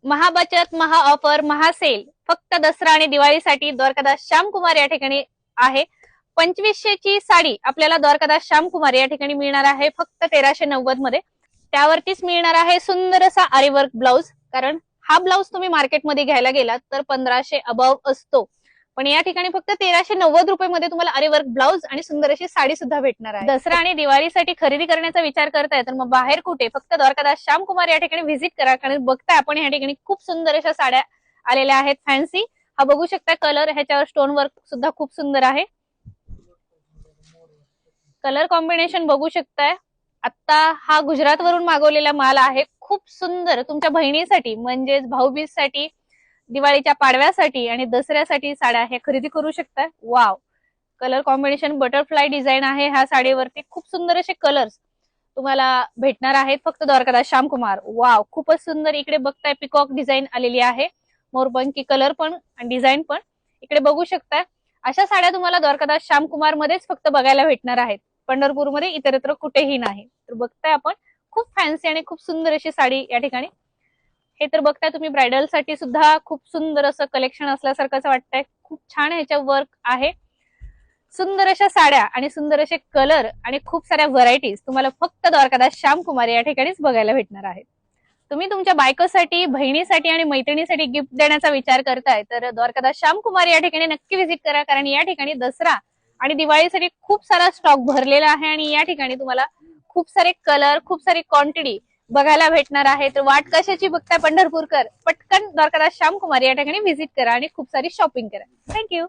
महाबचत, महा offer, महासेल फक्त दसरा आणि दिवाळीसाठी द्वारकादास श्यामकुमार या ठिकाणी आहे. 2500 ची साडी आपल्याला द्वारकादास श्यामकुमार या ठिकाणी मिळणार आहे फक्त 1390 मध्ये. त्यावरतीच मिळणार आहे सुंदर असा आरीवर्क ब्लाउज. कारण हा ब्लाउज तुम्ही मार्केटमध्ये घ्यायला गेलात तर 1500 अबव असतो, पण या ठिकाणी फक्त 1390 रुपये मध्ये तुम्हाला आरीवर्क ब्लाउज आणि सुंदर अशी साडी सुद्धा भेटणार आहे. दसरा आणि दिवाळीसाठी खरेदी करण्याचा विचार करताय तर मग बाहेर कुठे, फक्त द्वारकादास श्यामकुमार या ठिकाणी व्हिजिट करा. कारण बघताय आपण या ठिकाणी खूप सुंदर अशा साड्या आलेल्या आहेत फॅन्सी. हा बघू शकता कलर, ह्याच्यावर स्टोन वर्क सुद्धा खूप सुंदर आहे. कलर कॉम्बिनेशन बघू शकताय. आता हा गुजरात वरून मागवलेला माल आहे. खूप सुंदर तुमच्या बहिणीसाठी म्हणजेच भाऊबीजसाठी, दिवाळीच्या पाडव्यासाठी आणि दसऱ्यासाठी साड्या हे खरेदी करू शकता. Wow, colour combination butterfly design आहे ह्या साडीवरती. खूप सुंदर असे कलर्स तुम्हाला भेटणार आहेत फक्त द्वारकादास श्यामकुमार. वाव, खूपच सुंदर. इकडे बघताय पिकॉक डिझाईन आलेली आहे, मोरपंखी कलर पण आणि डिझाईन पण इकडे बघू शकताय. अशा साड्या तुम्हाला द्वारकादास श्यामकुमार मध्येच फक्त बघायला भेटणार आहेत, पंढरपूरमध्ये इतरत्र कुठेही नाही. तर बघताय आपण खूप फॅन्सी आणि खूप सुंदर अशी साडी या ठिकाणी. हे तर बघताय तुम्ही ब्रायडल साठी सुद्धा खूप सुंदर असं कलेक्शन असल्यासारखं वाटतंय. खूप छान ह्याच्या वर्क आहे. सुंदर अशा साड्या आणि सुंदर असे कलर आणि खूप साऱ्या व्हरायटीज तुम्हाला फक्त द्वारकादास श्यामकुमार या ठिकाणीच बघायला भेटणार आहेत. तुम्ही तुमच्या बायकोसाठी, बहिणीसाठी आणि मैत्रिणीसाठी गिफ्ट देण्याचा विचार करताय तर द्वारकादास श्यामकुमार या ठिकाणी नक्की व्हिजिट करा. कारण या ठिकाणी दसरा आणि दिवाळीसाठी खूप सारा स्टॉक भरलेला आहे आणि या ठिकाणी तुम्हाला खूप सारे कलर, खूप सारी क्वांटिटी बघायला भेटणार आहे. तर वाट कशाची बघताय पंढरपूरकर, पटकन द्वारकादास श्यामकुमार या ठिकाणी व्हिजिट करा आणि खूप सारी शॉपिंग करा. थँक्यू.